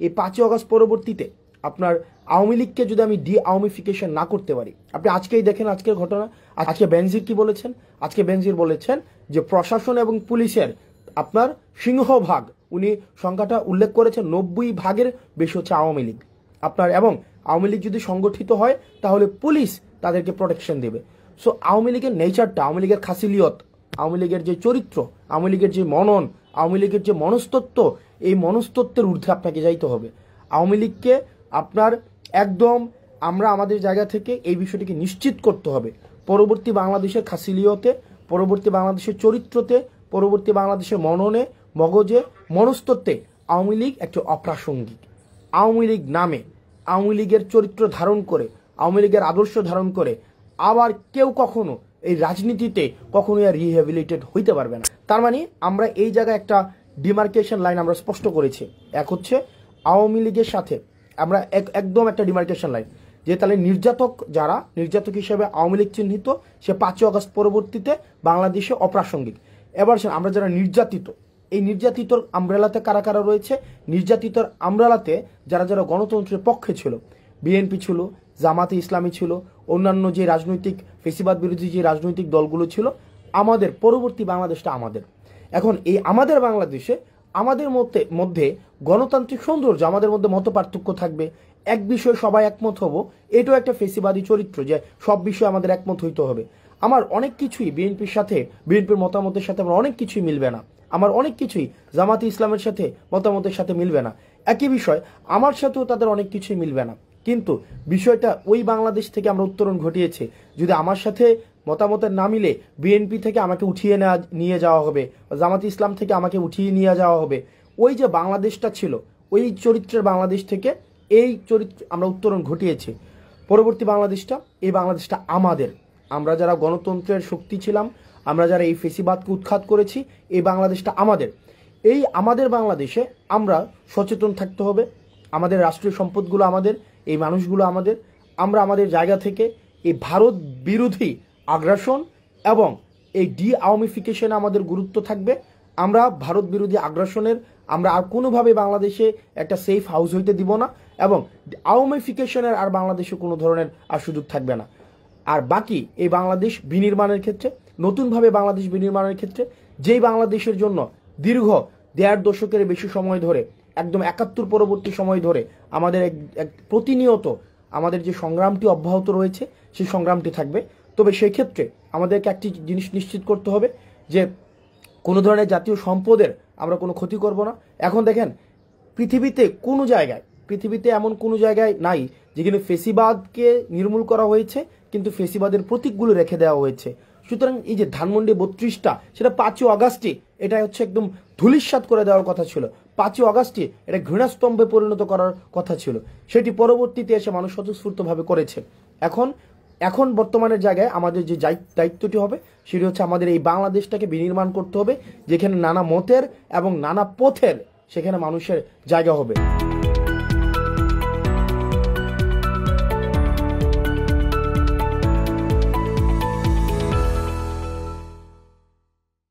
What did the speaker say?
এই 5ই আগস্ট পরবর্তীতে আপনার আওয়ামী লীগকে যদি আমি ডি আওয়ামিফিকেশন না করতে পারি, আপনি আজকেই দেখেন আজকের ঘটনা। আজকে বেনজির কি বলেছেন? আজকে বেনজির বলেছেন যে প্রশাসন এবং পুলিশের আপনার সিংহভাগ, উনি সংখ্যাটা উল্লেখ করেছেন, 90% বেশি হচ্ছে আওয়ামী লীগ আপনার। এবং আওয়ামী লীগ যদি সংগঠিত হয় তাহলে পুলিশ তাদেরকে প্রোটেকশন দেবে। সো আওয়ামী লীগের নেচারটা, আওয়ামী লীগের খাসিলিয়ত, আওয়ামী লীগের যে চরিত্র, আওয়ামী লীগের যে মনন, আওয়ামী লীগের যে মনস্তত্ত্ব, এই মনস্তত্ত্বের ঊর্ধ্বে আপনাকে যাইতে হবে। আওয়ামী লীগকে আপনার একদম আমরা আমাদের জায়গা থেকে এই বিষয়টিকে নিশ্চিত করতে হবে, পরবর্তী বাংলাদেশের খাসিলিয়তে, পরবর্তী বাংলাদেশের চরিত্রতে, পরবর্তী বাংলাদেশের মননে, মগজে, মনস্তত্ত্বে আওয়ামী লীগ একটা অপ্রাসঙ্গিক। আওয়ামী লীগ নামে, আওয়ামী লীগের চরিত্র ধারণ করে, আওয়ামী লীগের আদর্শ ধারণ করে আবার কেউ কখনো এই রাজনীতিতে কখনোই আর রিহ্যাবিলিটেড হইতে পারবে না। তার মানে আমরা এই জায়গায় একটা ডিমার্কেশন লাইন আমরা স্পষ্ট করেছি। এক হচ্ছে আওয়ামী লীগের সাথে আমরা একদম একটা ডিমার্কেশন লাইন, যে তাহলে নির্যাতক যারা, নির্যাতক হিসেবে আওয়ামী লীগ চিহ্নিত, সে 5ই আগস্ট পরবর্তীতে বাংলাদেশে অপ্রাসঙ্গিক। এবার আমরা যারা নির্যাতিত, এই নির্যাতিতর আমব্রেলাতে কারা কারা রয়েছে? নির্যাতিতর আমব্রেলাতে যারা যারা গণতন্ত্রের পক্ষে ছিল, বিএনপি ছিল, জামাতে ইসলামী ছিল, অন্যান্য যে রাজনৈতিক ফেসিবাদ বিরোধী যে রাজনৈতিক দলগুলো ছিল, আমাদের পরবর্তী বাংলাদেশটা আমাদের। এখন এই আমাদের বাংলাদেশে আমাদের মধ্যে গণতান্ত্রিক সৌন্দর্য, আমাদের মধ্যে মত পার্থক্য থাকবে, এক বিষয়ে সবাই একমত হব, এটাও একটা ফেসিবাদী চরিত্র যে সব বিষয়ে আমাদের একমত হইতে হবে। আমার অনেক কিছুই বিএনপির সাথে, বিএনপির মতামতের সাথে আমার অনেক কিছুই মিলবে না, আমার অনেক কিছুই জামাতে ইসলামের সাথে মতামতের সাথে মিলবে না, একই বিষয় আমার সাথেও তাদের অনেক কিছুই মিলবে না। কিন্তু বিষয়টা ওই বাংলাদেশ থেকে আমরা উত্তরণ ঘটিয়েছি, যদি আমার সাথে মতামতের না মিলে বিএনপি থেকে আমাকে উঠিয়ে নিয়ে যাওয়া হবে, জামাতে ইসলাম থেকে আমাকে উঠিয়ে নিয়ে যাওয়া হবে, ওই যে বাংলাদেশটা ছিল, ওই চরিত্রের বাংলাদেশ থেকে এই চরিত্র আমরা উত্তরণ ঘটিয়েছি। পরবর্তী বাংলাদেশটা, এই বাংলাদেশটা আমাদের, আমরা যারা গণতন্ত্রের শক্তি ছিলাম, আমরা যারা এই ফেসিবাদকে উৎখাত করেছি, এই বাংলাদেশটা আমাদের। এই আমাদের বাংলাদেশে আমরা সচেতন থাকতে হবে, আমাদের রাষ্ট্রীয় সম্পদগুলো আমাদের, এই মানুষগুলো আমাদের। আমরা আমাদের জায়গা থেকে এই ভারত বিরোধী আগ্রাসন এবং এই ডি আওয়ামিফিকেশনে আমাদের গুরুত্ব থাকবে। আমরা ভারত বিরোধী আগ্রাসনের আমরা আর কোনোভাবে বাংলাদেশে একটা সেফ হাউস হইতে দিব না, এবং আওয়ামিফিকেশনের আর বাংলাদেশে কোনো ধরনের আর সুযোগ থাকবে না। আর বাকি এই বাংলাদেশ বিনির্মাণের ক্ষেত্রে, নতুনভাবে বাংলাদেশ বিনির্মাণের ক্ষেত্রে, যেই বাংলাদেশের জন্য দীর্ঘ 1.5 দশকের বেশি সময় ধরে, একদম 71 পরবর্তী সময় ধরে আমাদের প্রতিনিয়ত আমাদের যে সংগ্রামটি অব্যাহত রয়েছে, সেই সংগ্রামটি থাকবে। তবে সেই ক্ষেত্রে আমাদেরকে একটি জিনিস নিশ্চিত করতে হবে যে কোনো ধরনের জাতীয় সম্পদের আমরা কোনো ক্ষতি করব না। এখন দেখেন পৃথিবীতে কোনো জায়গায়, পৃথিবীতে এমন কোনো জায়গায় নাই যেখানে ফেসিবাদকে নির্মূল করা হয়েছে কিন্তু ফেসিবাদের প্রতীকগুলো রেখে দেওয়া হয়েছে। সুতরাং এই যে ধানমন্ডি 32টা, সেটা 5ই আগস্টে এটা হচ্ছে একদম ধূলিসাৎ করে দেওয়ার কথা ছিল, 5ই আগস্টে এটা ঘৃণাস্তম্ভে পরিণত করার কথা ছিল, সেটি পরবর্তীতে এসে মানুষ স্বতঃস্ফূর্তভাবে করেছে। এখন বর্তমানের জায়গায় আমাদের যে দায়িত্বটি হবে সেটি হচ্ছে আমাদের এই বাংলাদেশটাকে বিনির্মাণ করতে হবে, যেখানে নানা মতের এবং নানা পথের সেখানে মানুষের জায়গা হবে।